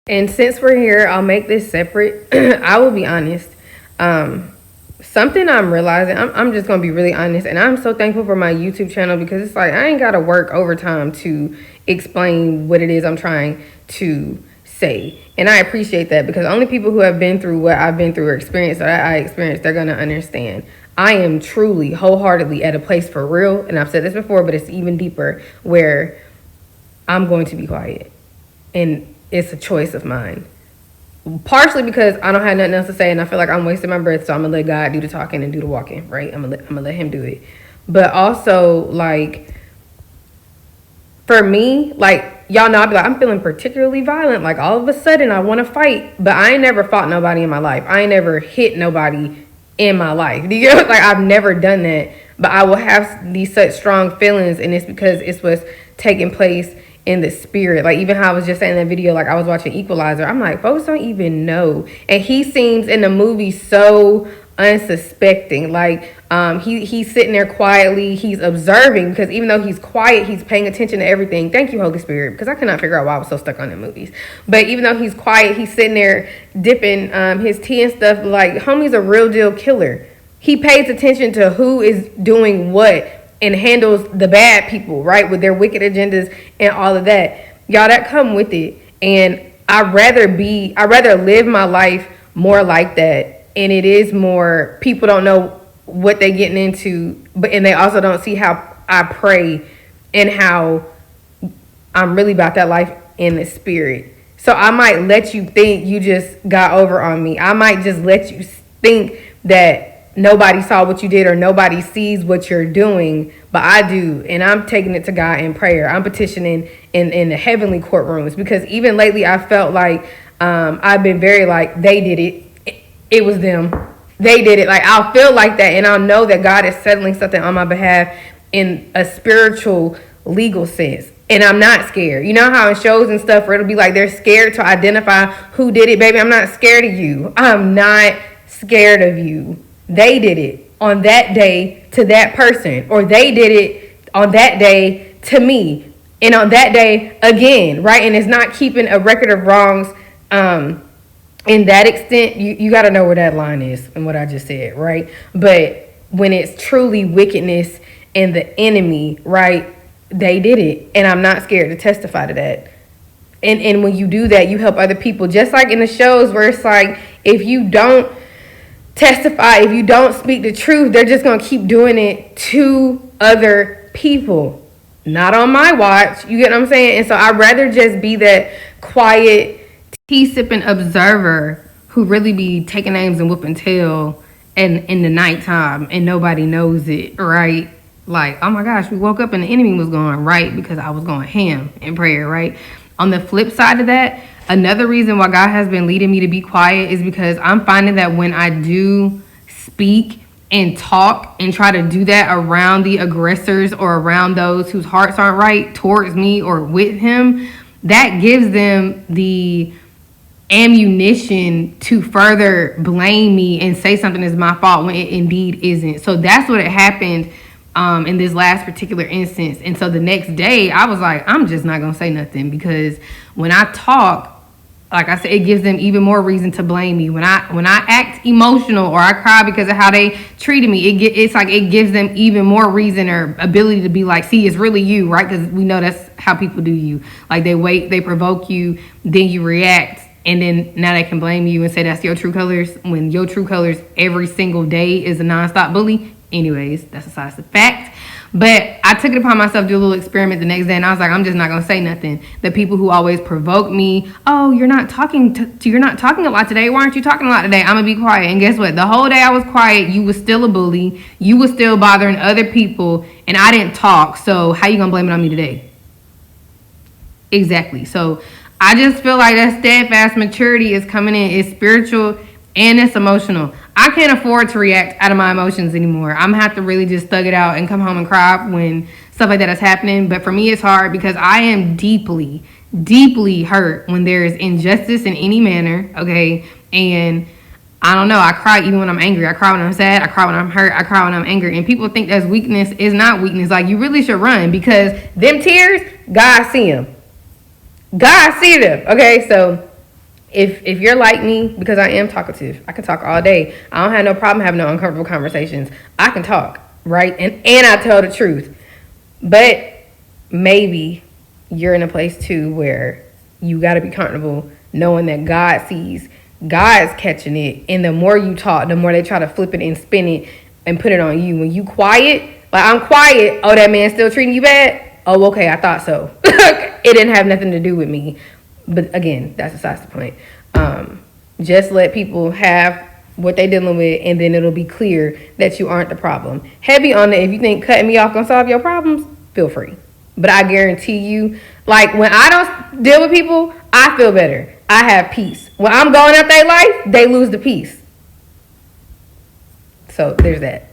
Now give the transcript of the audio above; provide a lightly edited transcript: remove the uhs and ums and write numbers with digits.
And since we're here, I'll make this separate. I will be honest. Something I'm realizing, I'm just going to be really honest. And I'm so thankful for my YouTube channel because it's like I ain't got to work overtime to explain what it is I'm trying to say. And I appreciate that because only people who have been through what I've been through or experienced or that I experienced, they're going to understand. I am truly, wholeheartedly at a place for real. And I've said this before, but it's even deeper where I'm going to be quiet. And it's a choice of mine. Partially because I don't have nothing else to say and I feel like I'm wasting my breath, so I'm gonna let God do the talking and do the walking, right? I'm gonna let him do it. But also, like, for me, like, y'all know, I'll be like, I'm feeling particularly violent. Like, all of a sudden, I want to fight. But I ain't never fought nobody in my life. I ain't never hit nobody in my life. Do you know? Like, I've never done that. But I will have these such strong feelings, and it's because it's what's taking place in the spirit. Like, even how I was just saying in that video, like, I was watching Equalizer. I'm like, folks don't even know. And he seems in the movie so unsuspecting. Like, he's sitting there quietly, he's observing, because even though he's quiet, he's paying attention to everything. Thank you, Holy Spirit, because I could not figure out why I was so stuck on the movies. But even though he's quiet, he's sitting there dipping his tea and stuff. Like, homie's a real deal killer. He pays attention to who is doing what and handles the bad people, right, with their wicked agendas and all of that. Y'all, that come with it. And I'd rather live my life more like that. And it is more, people don't know what they're getting into, and they also don't see how I pray and how I'm really about that life in the spirit. So I might let you think you just got over on me. I might just let you think that nobody saw what you did or nobody sees what you're doing, but I do. And I'm taking it to God in prayer. I'm petitioning in the heavenly courtrooms, because even lately I felt like I've been very like, they did it. It was them. They did it. Like, I'll feel like that, and I'll know that God is settling something on my behalf in a spiritual, legal sense. And I'm not scared. You know how in shows and stuff where it'll be like they're scared to identify who did it? Baby, I'm not scared of you. I'm not scared of you. They did it on that day to that person, or they did it on that day to me, and on that day again, right? And it's not keeping a record of wrongs in that extent. You got to know where that line is and what I just said, right? But when it's truly wickedness and the enemy, right, they did it, and I'm not scared to testify to that. And when you do that, you help other people, just like in the shows where it's like, if you don't testify, if you don't speak the truth, they're just going to keep doing it to other people. Not on my watch. You get what I'm saying? And so I'd rather just be that quiet, tea-sipping observer who really be taking names and whooping tail and in the nighttime and nobody knows it, right? Like, oh my gosh, we woke up and the enemy was going right because I was going ham in prayer, right? On the flip side of that, another reason why God has been leading me to be quiet is because I'm finding that when I do speak and talk and try to do that around the aggressors or around those whose hearts aren't right towards me or with him, that gives them the ammunition to further blame me and say something is my fault when it indeed isn't. So that's what happened in this last particular instance. And so the next day I was like, I'm just not gonna say nothing, because when I talk, like I said, it gives them even more reason to blame me. When I act emotional or I cry because of how they treated me, it's like it gives them even more reason or ability to be like, see, it's really you, right? Because we know that's how people do you. Like, they wait, they provoke you, then you react, and then now they can blame you and say that's your true colors, when your true colors every single day is a nonstop bully. Anyways, that's a fact. But I took it upon myself to do a little experiment the next day, and I was like, I'm just not gonna say nothing. The people who always provoke me, oh, you're not talking a lot today. Why aren't you talking a lot today? I'm gonna be quiet. And guess what? The whole day I was quiet, you was still a bully. You was still bothering other people, and I didn't talk. So how you gonna blame it on me today? Exactly. So I just feel like that steadfast maturity is coming in. It's spiritual and it's emotional. I can't afford to react out of my emotions anymore. I'm gonna have to really just thug it out and come home and cry when stuff like that is happening. But for me, it's hard because I am deeply, deeply hurt when there is injustice in any manner, okay? And I don't know, I cry even when I'm angry. I cry when I'm sad. I cry when I'm hurt. I cry when I'm angry. And people think that's weakness. It's not weakness. Like, you really should run, because them tears, God see them. God see them, okay? So if you're like me, because I am talkative, I can talk all day. I don't have no problem having no uncomfortable conversations. I can talk, right? And I tell the truth. But maybe you're in a place too where you got to be comfortable knowing that God sees, God's catching it, and the more you talk, the more they try to flip it and spin it and put it on you. When you quiet, like I'm quiet, oh, that man's still treating you bad? Oh, okay, I thought so. It didn't have nothing to do with me. But again, that's besides the point. Just let people have what they dealing with, and then it'll be clear that you aren't the problem. Heavy on it. If you think cutting me off gonna solve your problems, feel free. But I guarantee you, like when I don't deal with people, I feel better. I have peace. When I'm going out their life, they lose the peace. So there's that.